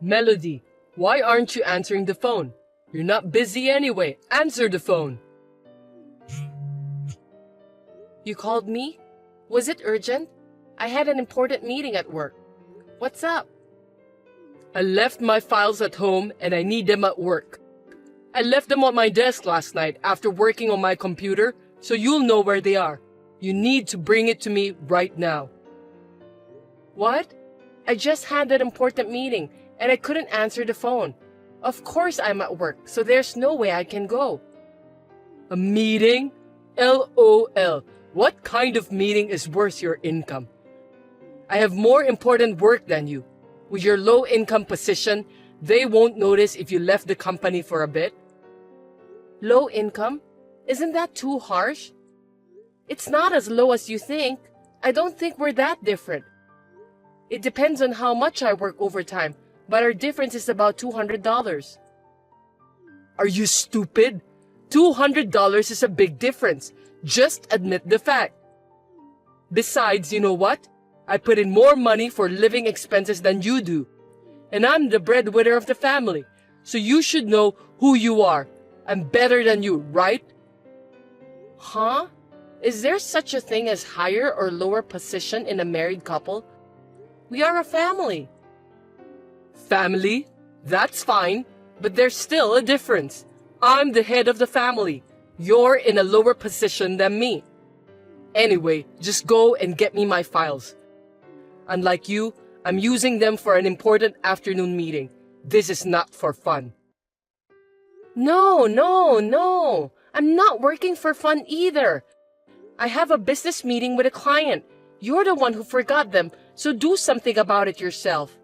Melody, why aren't you answering the phone? You're not busy anyway. Answer the phone. You called me? Was it urgent? I had an important meeting at work. What's up? I left my files at home and I need them at work. I left them on my desk last night after working on my computer, so you'll know where they are. You need to bring it to me right now. What? I just had that important meeting and I couldn't answer the phone. Of course I'm at work, so there's no way I can go. A meeting? LOL. What kind of meeting is worth your income? I have more important work than you. With your low income position, they won't notice if you left the company for a bit. Low income? Isn't that too harsh? It's not as low as you think. I don't think we're that different. It depends on how much I work overtime, but our difference is about $200. Are you stupid? $200 is a big difference. Just admit the fact. Besides, you know what? I put in more money for living expenses than you do. And I'm the breadwinner of the family, so you should know who you are. I'm better than you, right? Huh? Is there such a thing as higher or lower position in a married couple? We are a family. Family? That's fine, but there's still a difference. I'm the head of the family. You're in a lower position than me. Anyway, just go and get me my files. Unlike you, I'm using them for an important afternoon meeting. This is not for fun. No. I'm not working for fun either. I have a business meeting with a client. You're the one who forgot them, so do something about it yourself.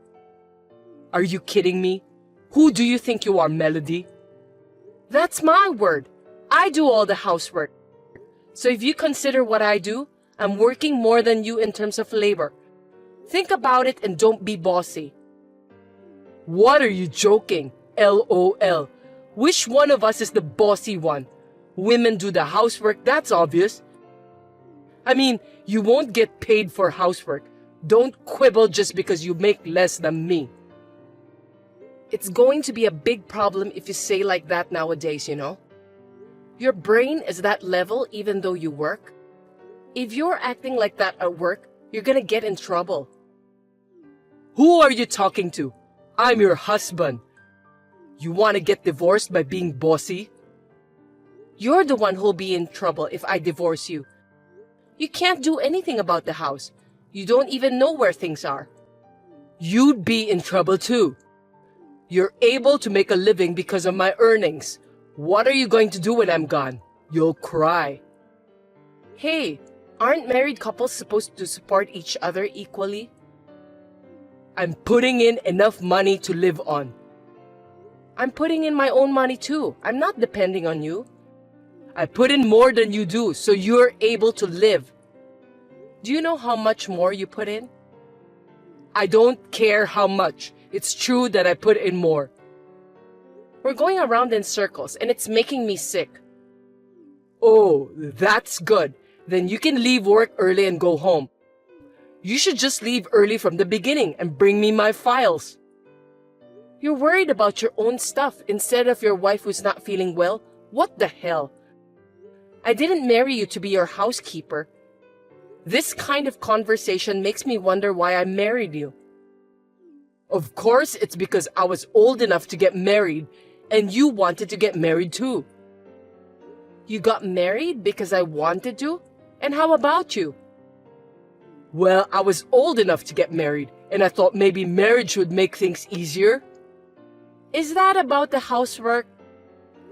Are you kidding me? Who do you think you are, Melody? That's my word. I do all the housework. So if you consider what I do, I'm working more than you in terms of labor. Think about it and don't be bossy. What are you joking? LOL. Which one of us is the bossy one? Women do the housework, that's obvious. I mean, you won't get paid for housework. Don't quibble just because you make less than me. It's going to be a big problem if you say like that nowadays, you know? Your brain is that level even though you work. If you're acting like that at work, you're gonna get in trouble. Who are you talking to? I'm your husband. You want to get divorced by being bossy? You're the one who'll be in trouble if I divorce you. You can't do anything about the house. You don't even know where things are. You'd be in trouble too. You're able to make a living because of my earnings. What are you going to do when I'm gone? You'll cry. Hey, aren't married couples supposed to support each other equally? I'm putting in enough money to live on. I'm putting in my own money too. I'm not depending on you. I put in more than you do, so you're able to live. Do you know how much more you put in? I don't care how much. It's true that I put in more. We're going around in circles and it's making me sick. Oh, that's good. Then you can leave work early and go home. You should just leave early from the beginning and bring me my files. You're worried about your own stuff instead of your wife who's not feeling well? What the hell? I didn't marry you to be your housekeeper. This kind of conversation makes me wonder why I married you. Of course, it's because I was old enough to get married, and you wanted to get married too. You got married because I wanted to? And how about you? Well, I was old enough to get married, and I thought maybe marriage would make things easier. Is that about the housework?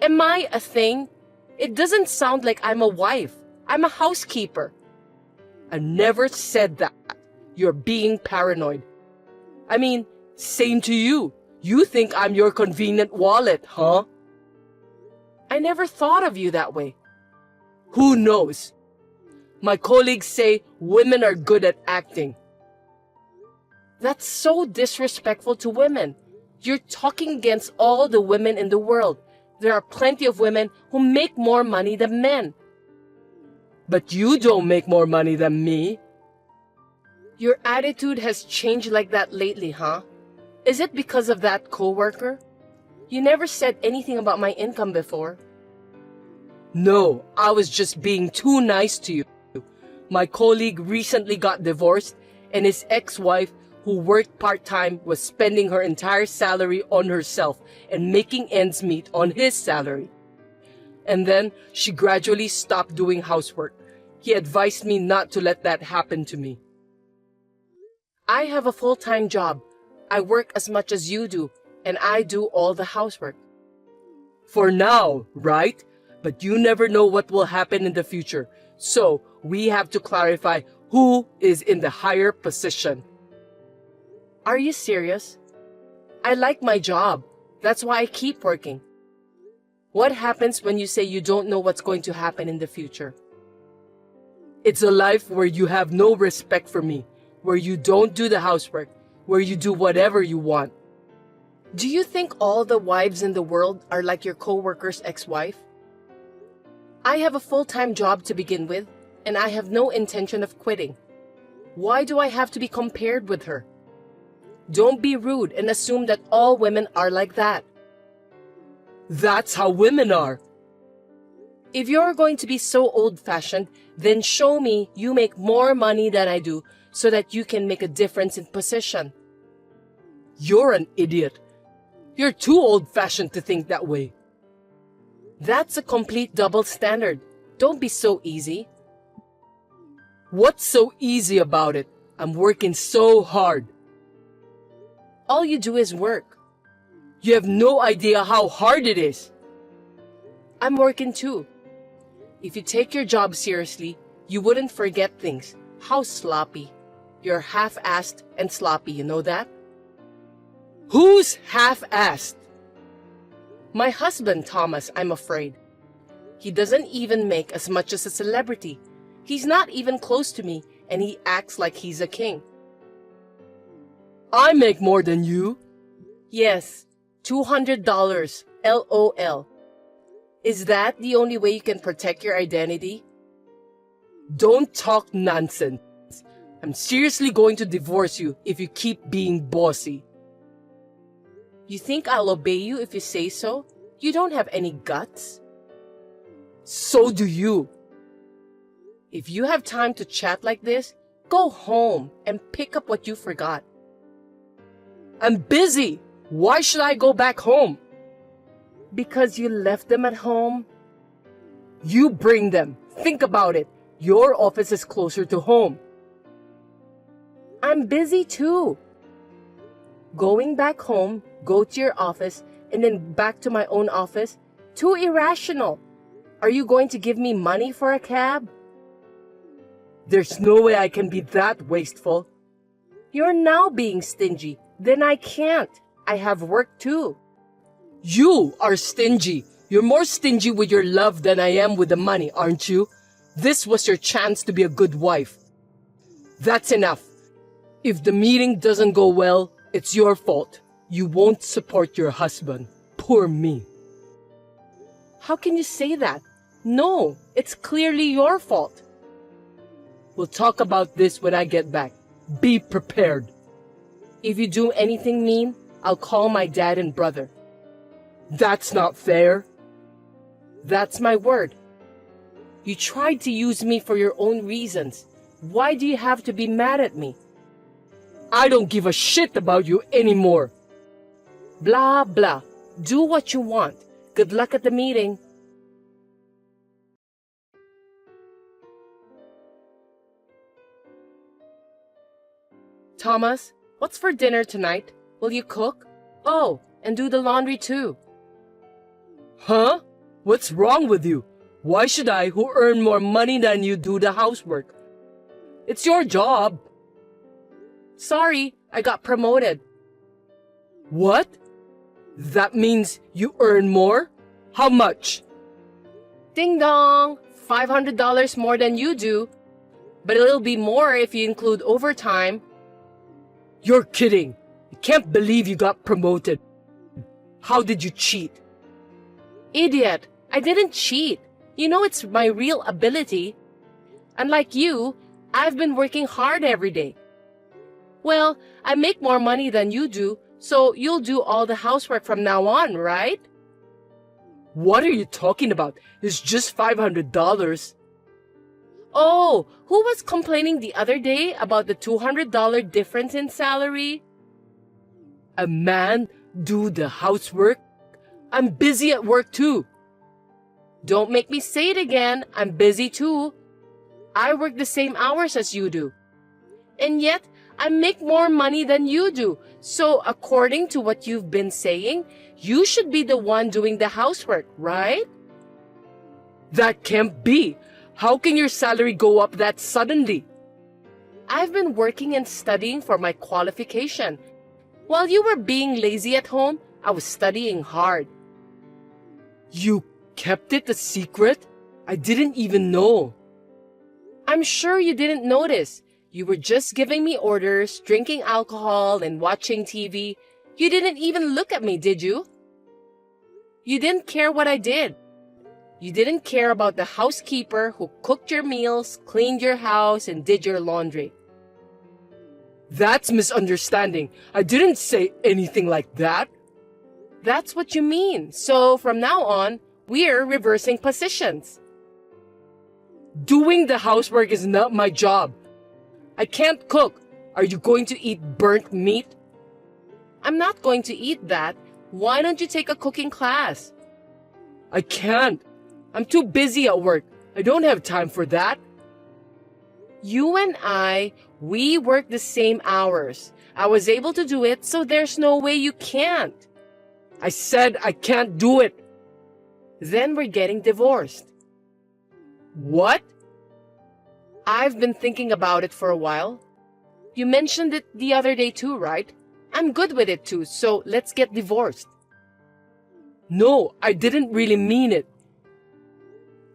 Am I a thing? It doesn't sound like I'm a wife. I'm a housekeeper. I never said that. You're being paranoid. I mean, same to you. You think I'm your convenient wallet, huh? I never thought of you that way. Who knows? My colleagues say women are good at acting. That's so disrespectful to women. You're talking against all the women in the world. There are plenty of women who make more money than men. But you don't make more money than me. Your attitude has changed like that lately, huh? Is it because of that coworker? You never said anything about my income before. No, I was just being too nice to you. My colleague recently got divorced, and his ex-wife, who worked part-time, was spending her entire salary on herself and making ends meet on his salary. And then she gradually stopped doing housework. He advised me not to let that happen to me. I have a full-time job. I work as much as you do, and I do all the housework. For now, right? But you never know what will happen in the future. So we have to clarify who is in the higher position. Are you serious? I like my job. That's why I keep working. What happens when you say you don't know what's going to happen in the future? It's a life where you have no respect for me, where you don't do the housework, where you do whatever you want. Do you think all the wives in the world are like your coworker's ex-wife? I have a full-time job to begin with, and I have no intention of quitting. Why do I have to be compared with her? Don't be rude and assume that all women are like that. That's how women are. If you're going to be so old-fashioned, then show me you make more money than I do so that you can make a difference in position. You're an idiot. You're too old-fashioned to think that way. That's a complete double standard. Don't be so easy. What's so easy about it? I'm working so hard. All you do is work. You have no idea how hard it is. I'm working too. If you take your job seriously, you wouldn't forget things. How sloppy. You're half-assed and sloppy, you know that? Who's half-assed? My husband, Thomas, I'm afraid. He doesn't even make as much as a celebrity. He's not even close to me, and he acts like he's a king. I make more than you. Yes, $200, LOL. Is that the only way you can protect your identity? Don't talk nonsense. I'm seriously going to divorce you if you keep being bossy. You think I'll obey you if you say so? You don't have any guts. So do you. If you have time to chat like this, go home and pick up what you forgot. I'm busy. Why should I go back home? Because you left them at home? You bring them. Think about it. Your office is closer to home. I'm busy too. Going back home, go to your office, and then back to my own office? Too irrational. Are you going to give me money for a cab? There's no way I can be that wasteful. You're now being stingy. Then I can't. I have work too. You are stingy. You're more stingy with your love than I am with the money, aren't you? This was your chance to be a good wife. That's enough. If the meeting doesn't go well, it's your fault. You won't support your husband. Poor me. How can you say that? No, it's clearly your fault. We'll talk about this when I get back. Be prepared. If you do anything mean, I'll call my dad and brother. That's not fair. That's my word. You tried to use me for your own reasons. Why do you have to be mad at me? I don't give a shit about you anymore. Blah, blah. Do what you want. Good luck at the meeting. Thomas, what's for dinner tonight? Will you cook? Oh, and do the laundry too. Huh? What's wrong with you? Why should I, who earn more money than you, do the housework? It's your job. Sorry, I got promoted. What? That means you earn more? How much? Ding dong! $500 more than you do. But it'll be more if you include overtime. You're kidding. I can't believe you got promoted. How did you cheat? Idiot! I didn't cheat. You know it's my real ability. Unlike you, I've been working hard every day. Well, I make more money than you do, so you'll do all the housework from now on, right? What are you talking about? It's just $500. Oh, who was complaining the other day about the $200 difference in salary? A man do the housework? I'm busy at work too. Don't make me say it again. I'm busy too. I work the same hours as you do. And yet, I make more money than you do. So according to what you've been saying, you should be the one doing the housework, right? That can't be. How can your salary go up that suddenly? I've been working and studying for my qualification. While you were being lazy at home, I was studying hard. You kept it a secret? I didn't even know. I'm sure you didn't notice. You were just giving me orders, drinking alcohol, and watching TV. You didn't even look at me, did you? You didn't care what I did. You didn't care about the housekeeper who cooked your meals, cleaned your house, and did your laundry. That's misunderstanding. I didn't say anything like that. That's what you mean. So from now on, we're reversing positions. Doing the housework is not my job. I can't cook. Are you going to eat burnt meat? I'm not going to eat that. Why don't you take a cooking class? I can't. I'm too busy at work. I don't have time for that. You and we work the same hours. I was able to do it, so there's no way you can't. I said I can't do it. Then we're getting divorced. What? I've been thinking about it for a while. You mentioned it the other day too, right? I'm good with it too, so let's get divorced. No, I didn't really mean it.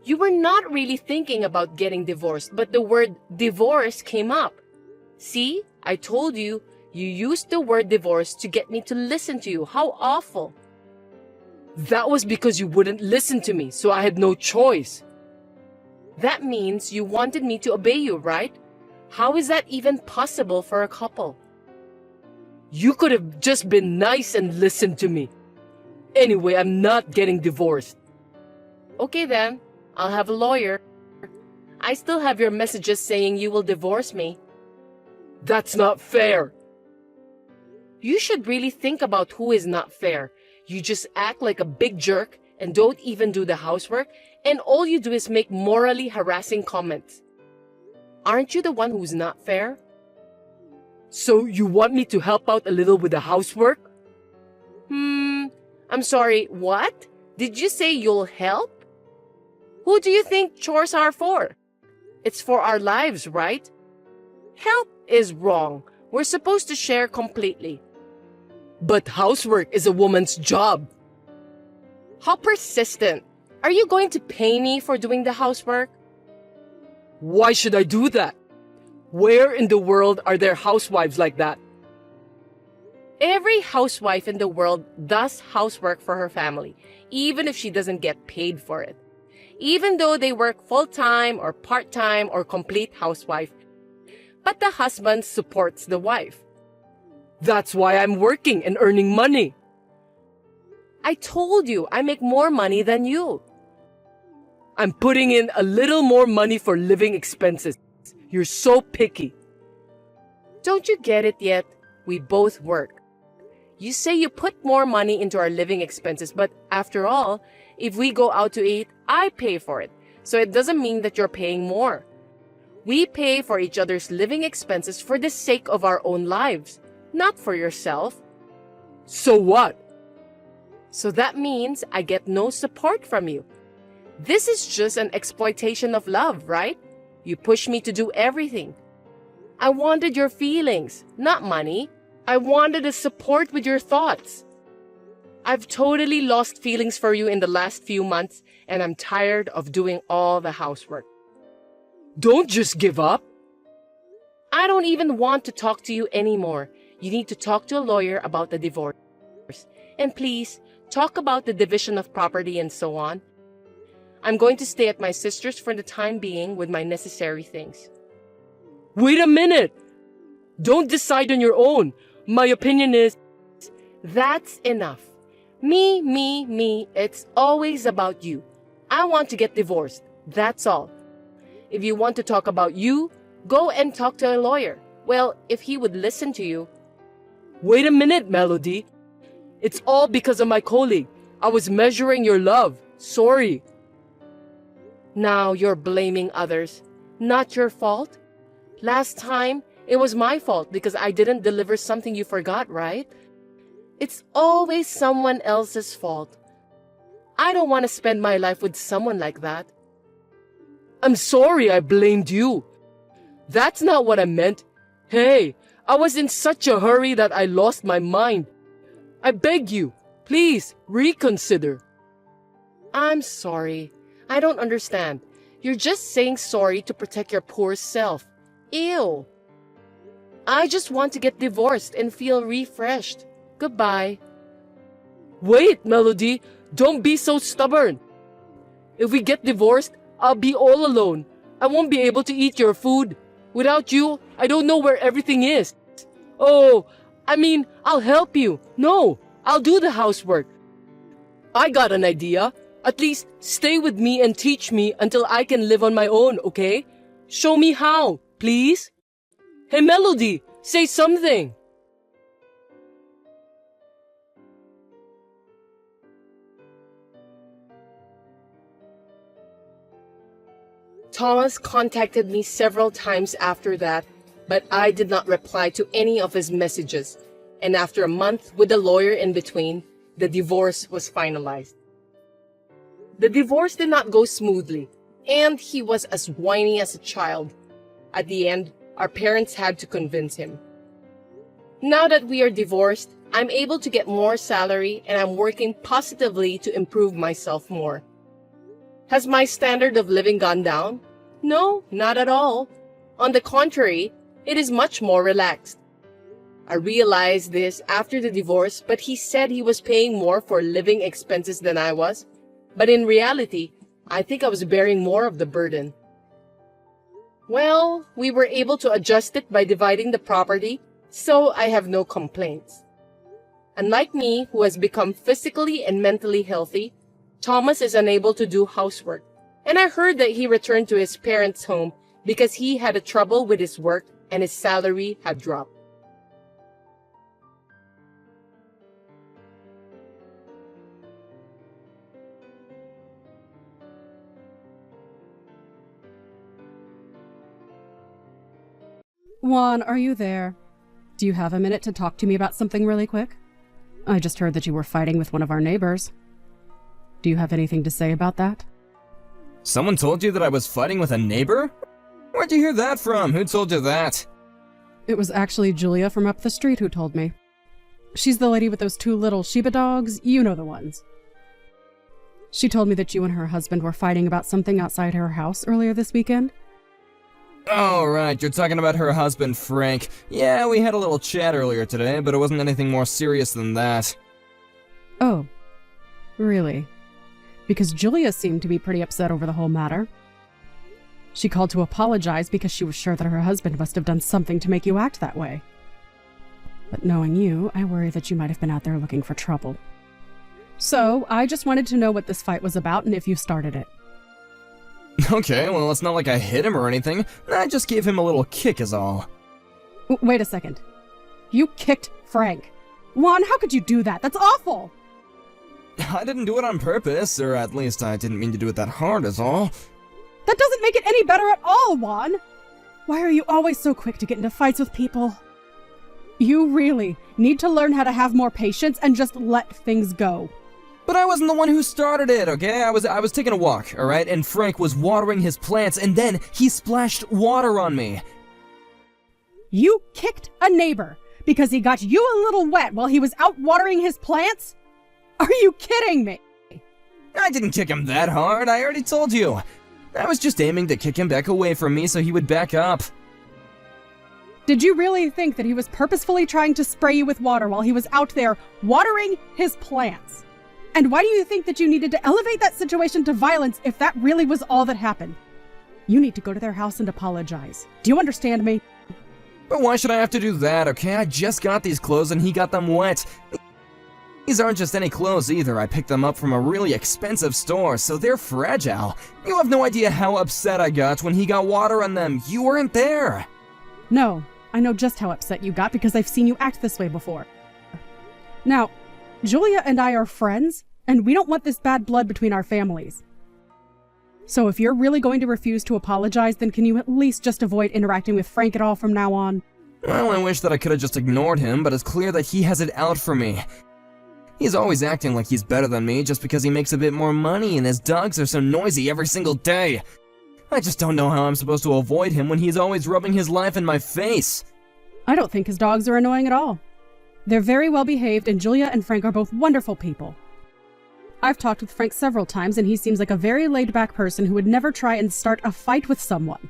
You were not really thinking about getting divorced, but the word divorce came up. See, I told you, you used the word divorce to get me to listen to you. How awful. That was because you wouldn't listen to me, so I had no choice. That means you wanted me to obey you, right? How is that even possible for a couple? You could have just been nice and listened to me. Anyway, I'm not getting divorced. Okay then, I'll have a lawyer. I still have your messages saying you will divorce me. That's not fair. You should really think about who is not fair. You just act like a big jerk and don't even do the housework, and all you do is make morally harassing comments. Aren't you the one who's not fair? So you want me to help out a little with the housework? I'm sorry, what? Did you say you'll help? Who do you think chores are for? It's for our lives, right? Help is wrong. We're supposed to share completely. But housework is a woman's job. How persistent. Are you going to pay me for doing the housework? Why should I do that? Where in the world are there housewives like that? Every housewife in the world does housework for her family, even if she doesn't get paid for it. Even though they work full-time or part-time or complete housewife. But the husband supports the wife. That's why I'm working and earning money. I told you I make more money than you. I'm putting in a little more money for living expenses. You're so picky. Don't you get it yet? We both work. You say you put more money into our living expenses, but after all, if we go out to eat, I pay for it. So it doesn't mean that you're paying more. We pay for each other's living expenses for the sake of our own lives, not for yourself. So what? So that means I get no support from you. This is just an exploitation of love, right? You push me to do everything. I wanted your feelings, not money. I wanted a support with your thoughts. I've totally lost feelings for you in the last few months, and I'm tired of doing all the housework. Don't just give up. I don't even want to talk to you anymore. You need to talk to a lawyer about the divorce. And please, talk about the division of property and so on. I'm going to stay at my sister's for the time being with my necessary things. Wait a minute. Don't decide on your own. My opinion is, That's enough. Me. It's always about you. I want to get divorced. That's all. If you want to talk about you, go and talk to a lawyer. Well, if he would listen to you. wait a minute, Melody. It's all because of my colleague. I was measuring your love. Sorry. Now you're blaming others. Not your fault. Last time, it was my fault because I didn't deliver something you forgot, right? It's always someone else's fault. I don't want to spend my life with someone like that. I'm sorry I blamed you. That's not what I meant. Hey, I was in such a hurry that I lost my mind. I beg you, please reconsider. I'm sorry. I don't understand. You're just saying sorry to protect your poor self. Ew. I just want to get divorced and feel refreshed. Goodbye. Wait, Melody, don't be so stubborn. If we get divorced, I'll be all alone. I won't be able to eat your food. Without you, I don't know where everything is. Oh, I'll help you. No, I'll do the housework. I got an idea. At least stay with me and teach me until I can live on my own, okay? Show me how, please. Hey, Melody, say something. Thomas contacted me several times after that, but I did not reply to any of his messages. And after a month with a lawyer in between, the divorce was finalized. The divorce did not go smoothly, and he was as whiny as a child. At the end, our parents had to convince him. Now that we are divorced, I'm able to get more salary and I'm working positively to improve myself more. Has my standard of living gone down? No, not at all. On the contrary, it is much more relaxed. I realized this after the divorce, but he said he was paying more for living expenses than I was. But in reality, I think I was bearing more of the burden. Well, we were able to adjust it by dividing the property, so I have no complaints. Unlike me, who has become physically and mentally healthy, Thomas is unable to do housework, and I heard that he returned to his parents' home because he had a trouble with his work and his salary had dropped. Juan, are you there? Do you have a minute to talk to me about something really quick? I just heard that you were fighting with one of our neighbors. Do you have anything to say about that? Someone told you that I was fighting with a neighbor? Where'd you hear that from? Who told you that? It was actually Julia from up the street who told me. She's the lady with those 2 little Shiba dogs, you know the ones. She told me that you and her husband were fighting about something outside her house earlier this weekend. Oh, right, you're talking about her husband, Frank. Yeah, we had a little chat earlier today, but it wasn't anything more serious than that. Oh, really? Because Julia seemed to be pretty upset over the whole matter. She called to apologize because she was sure that her husband must have done something to make you act that way. But knowing you, I worry that you might have been out there looking for trouble. So, I just wanted to know what this fight was about and if you started it. Okay, well, it's not like I hit him or anything. I just gave him a little kick is all. Wait a second. You kicked Frank. Juan, how could you do that? That's awful! I didn't do it on purpose, or at least I didn't mean to do it that hard is all. That doesn't make it any better at all, Juan! Why are you always so quick to get into fights with people? You really need to learn how to have more patience and just let things go. But I wasn't the one who started it, okay? I was taking a walk, alright? And Frank was watering his plants, and then he splashed water on me. You kicked a neighbor because he got you a little wet while he was out watering his plants? Are you kidding me? I didn't kick him that hard, I already told you. I was just aiming to kick him back away from me so he would back up. Did you really think that he was purposefully trying to spray you with water while he was out there watering his plants? And why do you think that you needed to elevate that situation to violence if that really was all that happened? You need to go to their house and apologize. Do you understand me? But why should I have to do that, okay? I just got these clothes and he got them wet. These aren't just any clothes either. I picked them up from a really expensive store, so they're fragile. You have no idea how upset I got when he got water on them. You weren't there. No, I know just how upset you got because I've seen you act this way before. Now, Julia and I are friends, and we don't want this bad blood between our families. So if you're really going to refuse to apologize, then can you at least just avoid interacting with Frank at all from now on? Well, I wish that I could have just ignored him, but it's clear that he has it out for me. He's always acting like he's better than me just because he makes a bit more money and his dogs are so noisy every single day. I just don't know how I'm supposed to avoid him when he's always rubbing his life in my face. I don't think his dogs are annoying at all. They're very well behaved, and Julia and Frank are both wonderful people. I've talked with Frank several times, and he seems like a very laid-back person who would never try and start a fight with someone.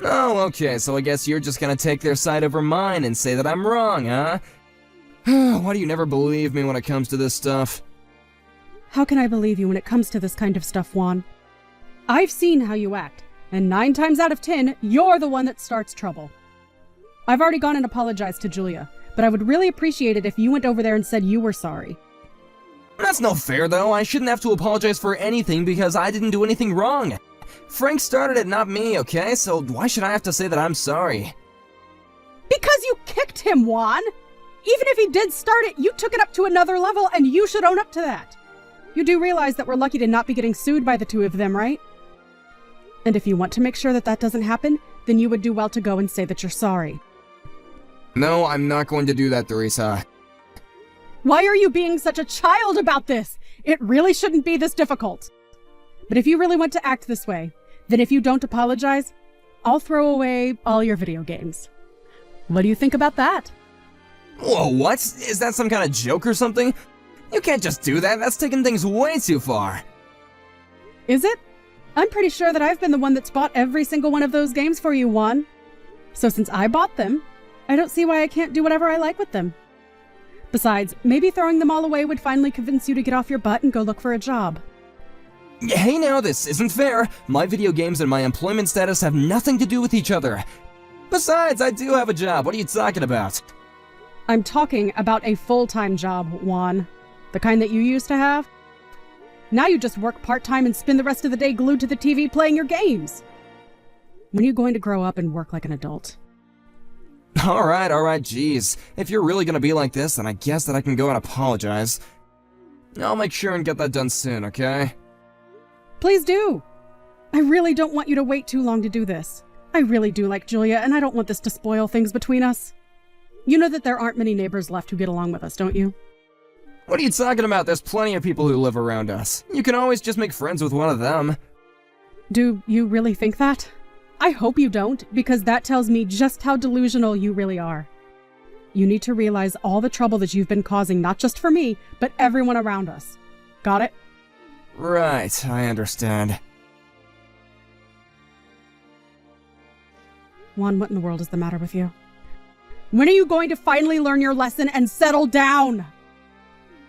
Oh, okay, so I guess you're just gonna take their side over mine and say that I'm wrong, huh? Why do you never believe me when it comes to this stuff? How can I believe you when it comes to this kind of stuff, Juan? I've seen how you act, and 9 times out of 10, you're the one that starts trouble. I've already gone and apologized to Julia, but I would really appreciate it if you went over there and said you were sorry. That's no fair, though. I shouldn't have to apologize for anything because I didn't do anything wrong. Frank started it, not me, okay? So why should I have to say that I'm sorry? Because you kicked him, Juan! Even if he did start it, you took it up to another level, and you should own up to that. You do realize that we're lucky to not be getting sued by the two of them, right? And if you want to make sure that that doesn't happen, then you would do well to go and say that you're sorry. No, I'm not going to do that, Teresa. Why are you being such a child about this? It really shouldn't be this difficult. But if you really want to act this way, then if you don't apologize, I'll throw away all your video games. What do you think about that? Whoa, what? Is that some kind of joke or something? You can't just do that. That's taking things way too far. Is it? I'm pretty sure that I've been the one that's bought every single one of those games for you, Juan. So since I bought them, I don't see why I can't do whatever I like with them. Besides, maybe throwing them all away would finally convince you to get off your butt and go look for a job. Hey now, this isn't fair. My video games and my employment status have nothing to do with each other. Besides, I do have a job. What are you talking about? I'm talking about a full-time job, Juan. The kind that you used to have. Now you just work part-time and spend the rest of the day glued to the TV playing your games. When are you going to grow up and work like an adult? Alright, geez. If you're really gonna be like this, then I guess that I can go and apologize. I'll make sure and get that done soon, okay? Please do. I really don't want you to wait too long to do this. I really do like Julia, and I don't want this to spoil things between us. You know that there aren't many neighbors left who get along with us, don't you? What are you talking about? There's plenty of people who live around us. You can always just make friends with one of them. Do you really think that? I hope you don't, because that tells me just how delusional you really are. You need to realize all the trouble that you've been causing, not just for me, but everyone around us. Got it? Right, I understand. Juan, what in the world is the matter with you? When are you going to finally learn your lesson and settle down?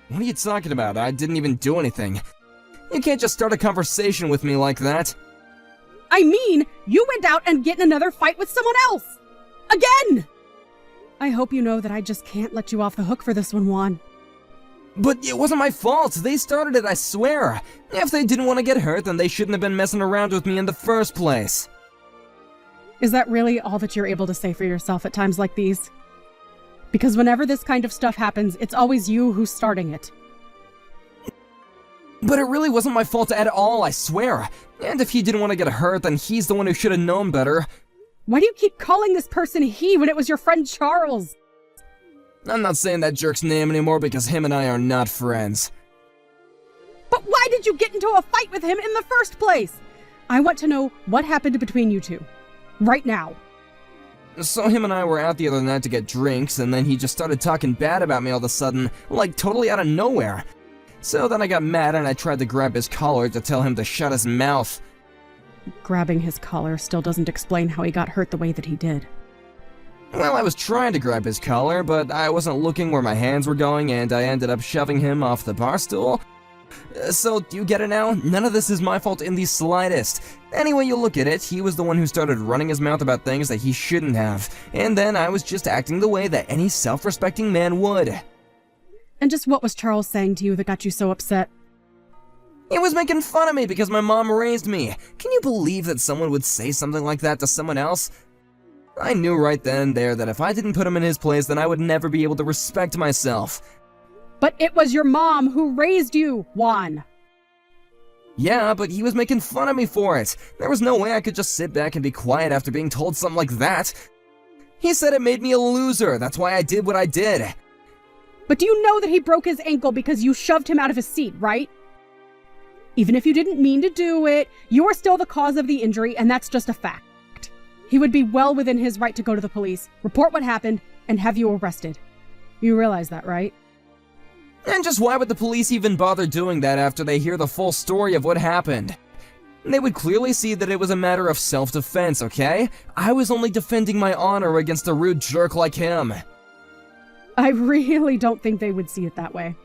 What are you talking about? I didn't even do anything. You can't just start a conversation with me like that. I mean, you went out and get in another fight with someone else! Again! I hope you know that I just can't let you off the hook for this one, Juan. But it wasn't my fault. They started it, I swear. If they didn't want to get hurt, then they shouldn't have been messing around with me in the first place. Is that really all that you're able to say for yourself at times like these? Because whenever this kind of stuff happens, it's always you who's starting it. But it really wasn't my fault at all, I swear. And if he didn't want to get hurt, then he's the one who should have known better. Why do you keep calling this person he when it was your friend Charles? I'm not saying that jerk's name anymore because him and I are not friends. But why did you get into a fight with him in the first place? I want to know what happened between you two. Right now. So him and I were out the other night to get drinks, and then he just started talking bad about me all of a sudden, like totally out of nowhere. So then I got mad and I tried to grab his collar to tell him to shut his mouth. Grabbing his collar still doesn't explain how he got hurt the way that he did. Well, I was trying to grab his collar, but I wasn't looking where my hands were going, and I ended up shoving him off the bar stool. So, do you get it now? None of this is my fault in the slightest. Any way you look at it, he was the one who started running his mouth about things that he shouldn't have, and then I was just acting the way that any self-respecting man would. And just what was Charles saying to you that got you so upset? He was making fun of me because my mom raised me. Can you believe that someone would say something like that to someone else? I knew right then and there that if I didn't put him in his place, then I would never be able to respect myself. But it was your mom who raised you, Juan. Yeah, but he was making fun of me for it. There was no way I could just sit back and be quiet after being told something like that. He said it made me a loser. That's why I did what I did. But do you know that he broke his ankle because you shoved him out of his seat, right? Even if you didn't mean to do it, you are still the cause of the injury, and that's just a fact. He would be well within his right to go to the police, report what happened, and have you arrested. You realize that, right? And just why would the police even bother doing that after they hear the full story of what happened? They would clearly see that it was a matter of self-defense, okay? I was only defending my honor against a rude jerk like him. I really don't think they would see it that way.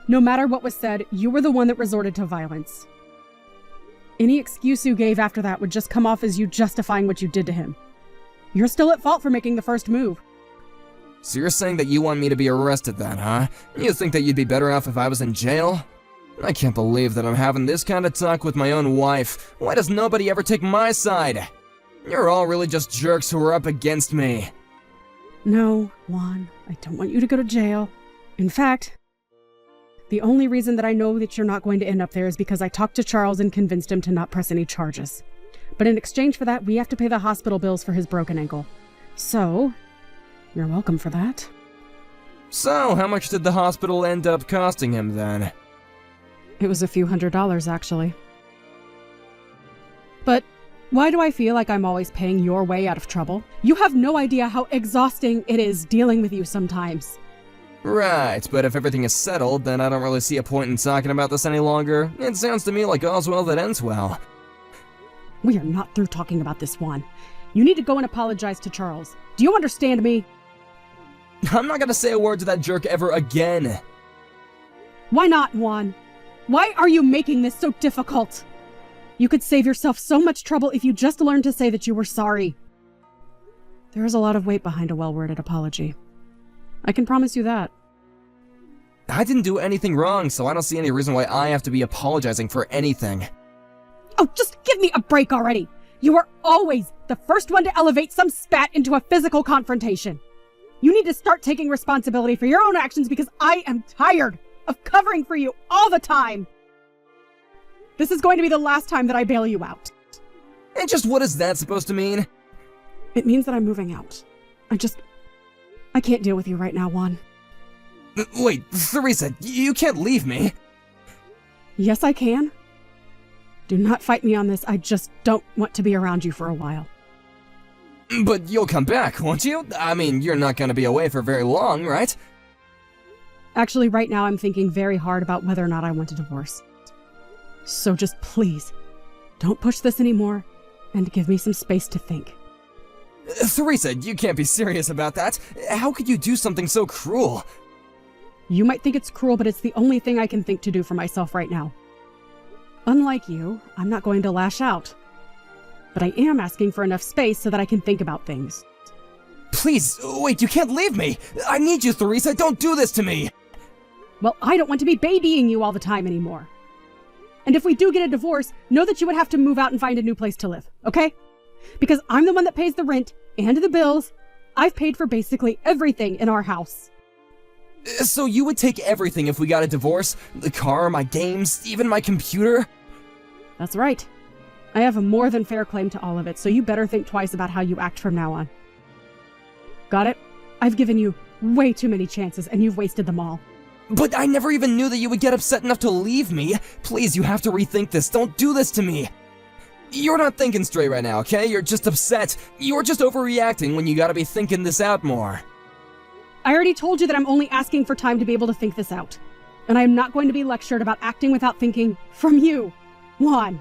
No matter what was said, you were the one that resorted to violence. Any excuse you gave after that would just come off as you justifying what you did to him. You're still at fault for making the first move. So you're saying that you want me to be arrested then, huh? You think that you'd be better off if I was in jail? I can't believe that I'm having this kind of talk with my own wife. Why does nobody ever take my side? You're all really just jerks who are up against me. No, Juan, I don't want you to go to jail. In fact, the only reason that I know that you're not going to end up there is because I talked to Charles and convinced him to not press any charges. But in exchange for that, we have to pay the hospital bills for his broken ankle. So, you're welcome for that. So, how much did the hospital end up costing him then? It was a few $100s, actually. But why do I feel like I'm always paying your way out of trouble? You have no idea how exhausting it is dealing with you sometimes. Right, but if everything is settled, then I don't really see a point in talking about this any longer. It sounds to me like all's well that ends well. We are not through talking about this, Juan. You need to go and apologize to Charles. Do you understand me? I'm not gonna say a word to that jerk ever again. Why not, Juan? Why are you making this so difficult? You could save yourself so much trouble if you just learned to say that you were sorry. There is a lot of weight behind a well-worded apology. I can promise you that. I didn't do anything wrong, so I don't see any reason why I have to be apologizing for anything. Oh, just give me a break already! You are always the first one to elevate some spat into a physical confrontation. You need to start taking responsibility for your own actions because I am tired of covering for you all the time. This is going to be the last time that I bail you out. And just what is that supposed to mean? It means that I'm moving out. I can't deal with you right now, Juan. Wait, Theresa, you can't leave me. Yes, I can. Do not fight me on this. I just don't want to be around you for a while. But you'll come back, won't you? I mean, you're not gonna be away for very long, right? Actually, right now I'm thinking very hard about whether or not I want a divorce. So just please, don't push this anymore, and give me some space to think. Theresa, you can't be serious about that. How could you do something so cruel? You might think it's cruel, but it's the only thing I can think to do for myself right now. Unlike you, I'm not going to lash out. But I am asking for enough space so that I can think about things. Please, wait, you can't leave me! I need you, Theresa, don't do this to me! Well, I don't want to be babying you all the time anymore. And if we do get a divorce, know that you would have to move out and find a new place to live, okay? Because I'm the one that pays the rent and the bills. I've paid for basically everything in our house. So you would take everything if we got a divorce? The car, my games, even my computer? That's right. I have a more than fair claim to all of it, so you better think twice about how you act from now on. Got it? I've given you way too many chances, and you've wasted them all. But I never even knew that you would get upset enough to leave me. Please, you have to rethink this. Don't do this to me. You're not thinking straight right now, okay? You're just upset. You're just overreacting when you gotta be thinking this out more. I already told you that I'm only asking for time to be able to think this out. And I am not going to be lectured about acting without thinking from you, Juan.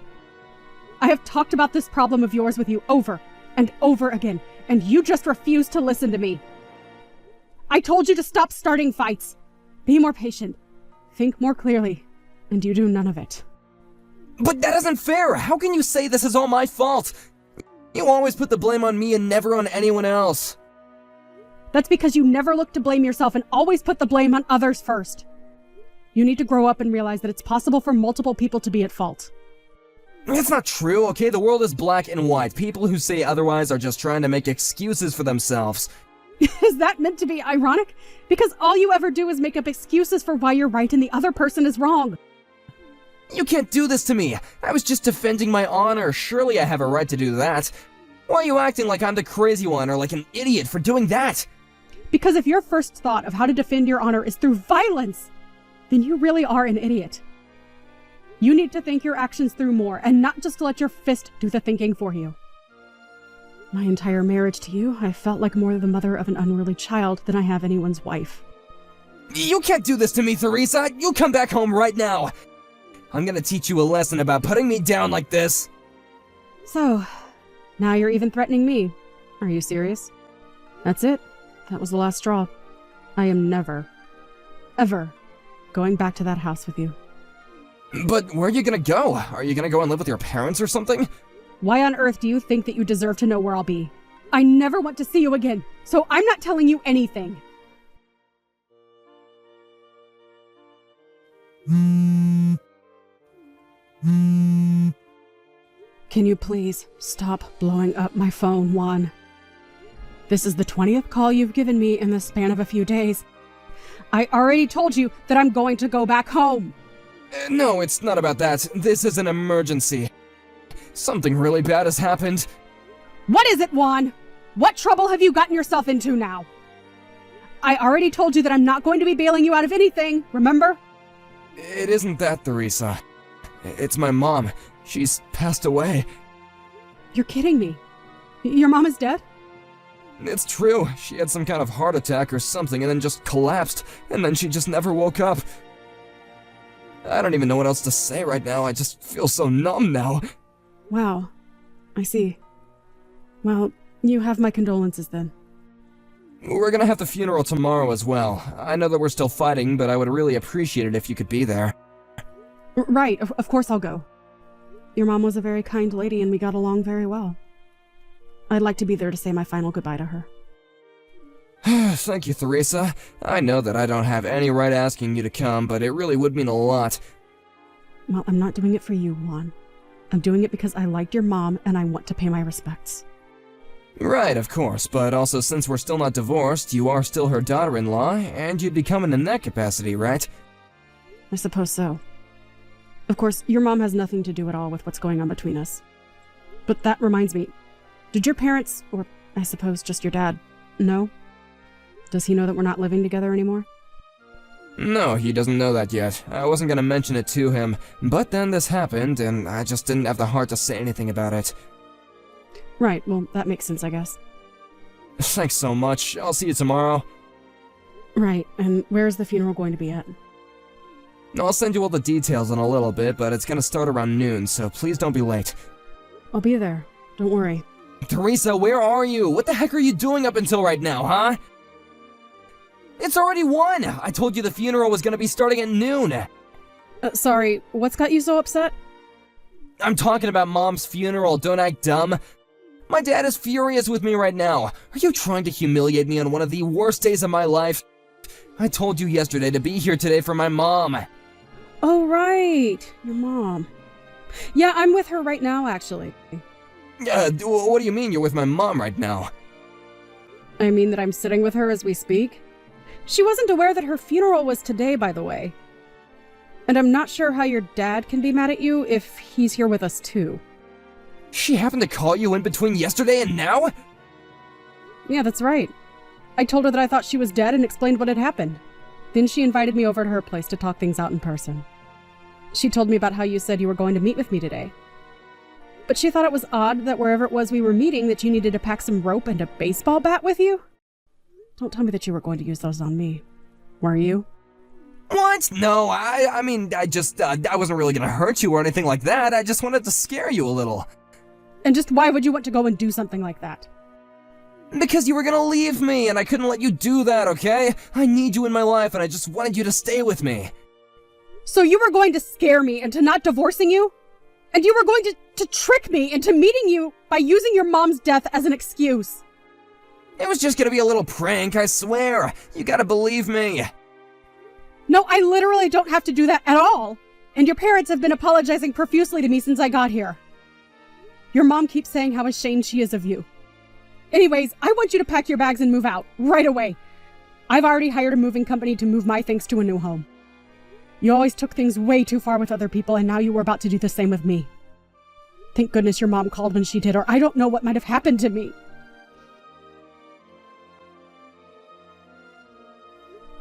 I have talked about this problem of yours with you over and over again, and you just refuse to listen to me. I told you to stop starting fights. Be more patient. Think more clearly. and you do none of it. But that isn't fair! How can you say this is all my fault? You always put the blame on me and never on anyone else. That's because you never look to blame yourself and always put the blame on others first. You need to grow up and realize that it's possible for multiple people to be at fault. It's not true, okay? The world is black and white. People who say otherwise are just trying to make excuses for themselves. Is that meant to be ironic? Because all you ever do is make up excuses for why you're right and the other person is wrong. You can't do this to me! I was just defending my honor. Surely I have a right to do that. Why are you acting like I'm the crazy one or like an idiot for doing that? Because if your first thought of how to defend your honor is through violence, then you really are an idiot. You need to think your actions through more and not just let your fist do the thinking for you. My entire marriage to you, I felt like more the mother of an unruly child than I have anyone's wife. You can't do this to me, Theresa! You come back home right now! I'm gonna teach you a lesson about putting me down like this! So, now you're even threatening me. Are you serious? That's it. That was the last straw. I am never, ever going back to that house with you. But where are you gonna go? Are you gonna go and live with your parents or something? Why on earth do you think that you deserve to know where I'll be? I never want to see you again, so I'm not telling you anything. Can you please stop blowing up my phone, Juan? This is the 20th call you've given me in the span of a few days. I already told you that I'm going to go back home. No, it's not about that. This is an emergency. Something really bad has happened. What is it, Juan? What trouble have you gotten yourself into now? I already told you that I'm not going to be bailing you out of anything, remember? It isn't that, Theresa. It's my mom. She's passed away. You're kidding me. Your mom is dead? It's true. She had some kind of heart attack or something and then just collapsed, and then she just never woke up. I don't even know what else to say right now. I just feel so numb now. Wow. I see. Well, you have my condolences then. We're gonna have the funeral tomorrow as well. I know that we're still fighting, but I would really appreciate it if you could be there. Right, of course I'll go. Your mom was a very kind lady and we got along very well. I'd like to be there to say my final goodbye to her. Thank you, Theresa. I know that I don't have any right asking you to come, but it really would mean a lot. Well, I'm not doing it for you, Juan. I'm doing it because I liked your mom and I want to pay my respects. Right, of course, but also since we're still not divorced, you are still her daughter-in-law, and you'd be coming in that capacity, right? I suppose so. Of course, your mom has nothing to do at all with what's going on between us. But that reminds me, did your parents, or I suppose just your dad, know? Does he know that we're not living together anymore? No, he doesn't know that yet. I wasn't gonna mention it to him, but then this happened, and I just didn't have the heart to say anything about it. Right, well, that makes sense, I guess. Thanks so much. I'll see you tomorrow. Right, and where's the funeral going to be at? I'll send you all the details in a little bit, but it's gonna start around noon, so please don't be late. I'll be there. Don't worry. Theresa, where are you? What the heck are you doing up until right now, huh? It's already 1! I told you the funeral was gonna be starting at noon! Sorry, what's got you so upset? I'm talking about Mom's funeral, don't act dumb. My dad is furious with me right now. Are you trying to humiliate me on one of the worst days of my life? I told you yesterday to be here today for my mom. Oh, right. Your mom. Yeah, I'm with her right now, actually. What do you mean you're with my mom right now? I mean that I'm sitting with her as we speak. She wasn't aware that her funeral was today, by the way. And I'm not sure how your dad can be mad at you if he's here with us too. She happened to call you in between yesterday and now? Yeah, that's right. I told her that I thought she was dead and explained what had happened. Then she invited me over to her place to talk things out in person. She told me about how you said you were going to meet with me today. But she thought it was odd that wherever it was we were meeting that you needed to pack some rope and a baseball bat with you. Don't tell me that you were going to use those on me. Were you? What? No, I mean, I wasn't really gonna hurt you or anything like that. I just wanted to scare you a little. And just why would you want to go and do something like that? Because you were gonna leave me, and I couldn't let you do that, okay? I need you in my life, and I just wanted you to stay with me. So you were going to scare me into not divorcing you? And you were going to trick me into meeting you by using your mom's death as an excuse? It was just gonna be a little prank, I swear. You gotta believe me. No, I literally don't have to do that at all. And your parents have been apologizing profusely to me since I got here. Your mom keeps saying how ashamed she is of you. Anyways, I want you to pack your bags and move out, right away. I've already hired a moving company to move my things to a new home. You always took things way too far with other people, and now you were about to do the same with me. Thank goodness your mom called when she did, or I don't know what might have happened to me.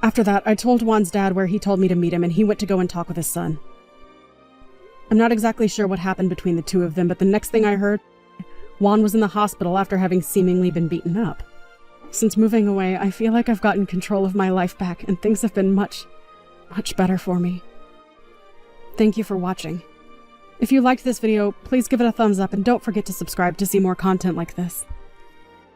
After that, I told Juan's dad where he told me to meet him, and he went to go and talk with his son. I'm not exactly sure what happened between the two of them, but the next thing I heard, Juan was in the hospital after having seemingly been beaten up. Since moving away, I feel like I've gotten control of my life back, and things have been much better for me. Thank you for watching. If you liked this video, please give it a thumbs up and don't forget to subscribe to see more content like this.